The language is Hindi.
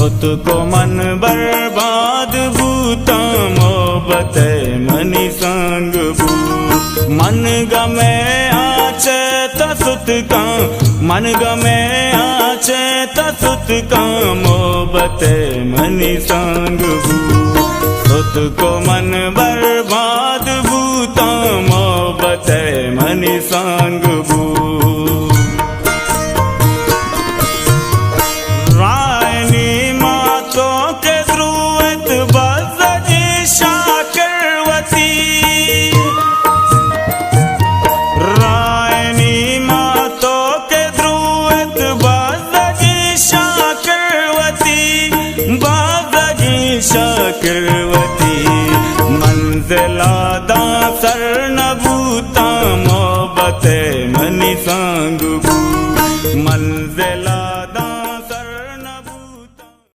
सुत को मन बर्बाद बूता मोहब्बत मनी संग बू मन गमे आचे तसुत का मन गमे आचे तसुत का मोहब्बत मनी संग बू सुत को मन बर्बाद बूता मोहब्बत मनी संग बू शाकिर